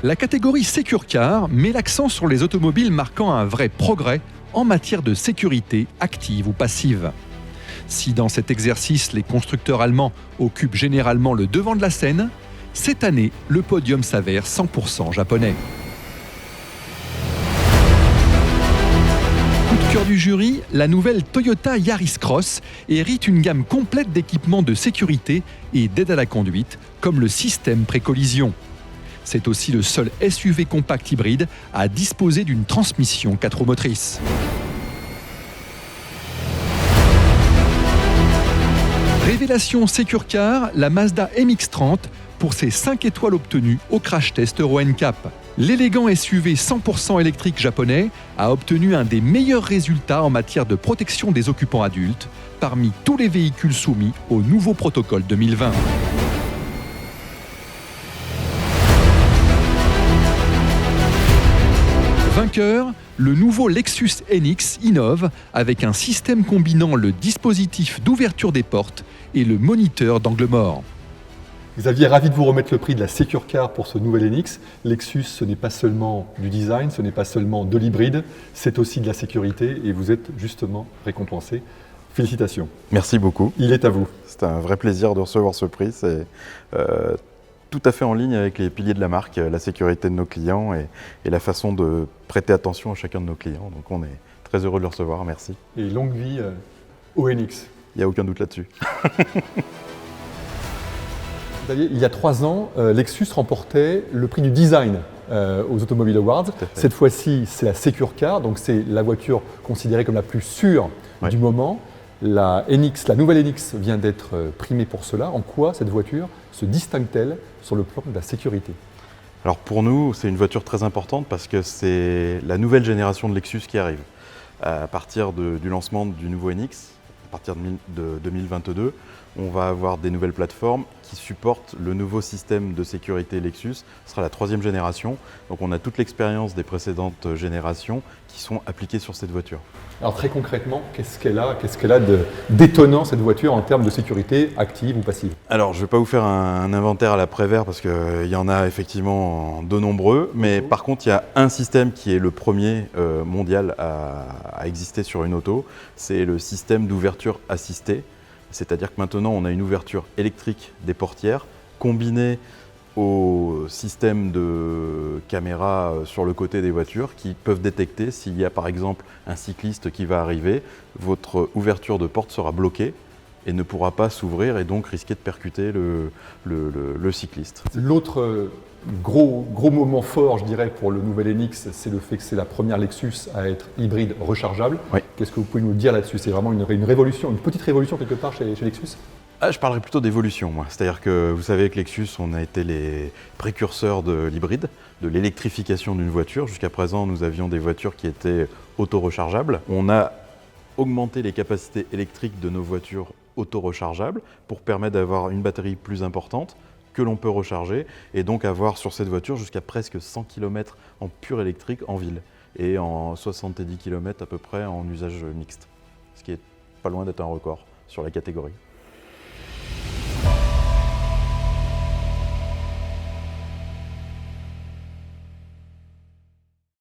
La catégorie Secure Car met l'accent sur les automobiles marquant un vrai progrès en matière de sécurité active ou passive. Si dans cet exercice, les constructeurs allemands occupent généralement le devant de la scène, cette année, le podium s'avère 100% japonais. Coup de cœur du jury, la nouvelle Toyota Yaris Cross hérite une gamme complète d'équipements de sécurité et d'aide à la conduite, comme le système pré-collision. C'est aussi le seul SUV compact hybride à disposer d'une transmission 4 roues motrices. Révélation Secure Car, la Mazda MX-30 pour ses 5 étoiles obtenues au crash test Euro NCAP. L'élégant SUV 100% électrique japonais a obtenu un des meilleurs résultats en matière de protection des occupants adultes parmi tous les véhicules soumis au nouveau protocole 2020. Vainqueur, le nouveau Lexus NX innove avec un système combinant le dispositif d'ouverture des portes et le moniteur d'angle mort. Xavier, ravi de vous remettre le prix de la Secure Car pour ce nouvel NX. Lexus, ce n'est pas seulement du design, ce n'est pas seulement de l'hybride, c'est aussi de la sécurité et vous êtes justement récompensé. Félicitations. Merci beaucoup. Il est à vous. C'est un vrai plaisir de recevoir ce prix. C'est tout à fait en ligne avec les piliers de la marque, la sécurité de nos clients et la façon de prêter attention à chacun de nos clients. Donc on est très heureux de le recevoir, merci. Et longue vie au NX. Il n'y a aucun doute là-dessus. Il y a 3 ans, Lexus remportait le prix du design aux Automobile Awards. Cette fois-ci, c'est la Secure Car, donc c'est la voiture considérée comme la plus sûre du moment. La nouvelle NX vient d'être primée pour cela. En quoi cette voiture se distingue-t-elle sur le plan de la sécurité ? Alors pour nous, c'est une voiture très importante parce que c'est la nouvelle génération de Lexus qui arrive. À partir du lancement du nouveau NX, à partir de 2022, on va avoir des nouvelles plateformes qui supportent le nouveau système de sécurité Lexus. Ce sera la 3e génération. Donc on a toute l'expérience des précédentes générations qui sont appliquées sur cette voiture. Alors très concrètement, qu'est-ce qu'elle a d'étonnant cette voiture en termes de sécurité active ou passive ? Alors je ne vais pas vous faire un inventaire à la Prévert parce qu'il y en a effectivement de nombreux. Mais par contre, il y a un système qui est le premier mondial à exister sur une auto. C'est le système d'ouverture assistée. C'est-à-dire que maintenant, on a une ouverture électrique des portières combinée au système de caméras sur le côté des voitures qui peuvent détecter s'il y a par exemple un cycliste qui va arriver, votre ouverture de porte sera bloquée et ne pourra pas s'ouvrir et donc risquer de percuter le cycliste. L'autre gros moment fort, je dirais, pour le nouvel NX, c'est le fait que c'est la première Lexus à être hybride rechargeable. Oui. Qu'est-ce que vous pouvez nous dire là-dessus ? C'est vraiment une révolution, une petite révolution quelque part chez Lexus ? Je parlerais plutôt d'évolution, moi. C'est-à-dire que vous savez que Lexus, on a été les précurseurs de l'hybride, de l'électrification d'une voiture. Jusqu'à présent, nous avions des voitures qui étaient auto-rechargeables. On a augmenté les capacités électriques de nos voitures auto-rechargeables pour permettre d'avoir une batterie plus importante que l'on peut recharger et donc avoir sur cette voiture jusqu'à presque 100 km en pur électrique en ville et en 70 km à peu près en usage mixte, ce qui est pas loin d'être un record sur la catégorie.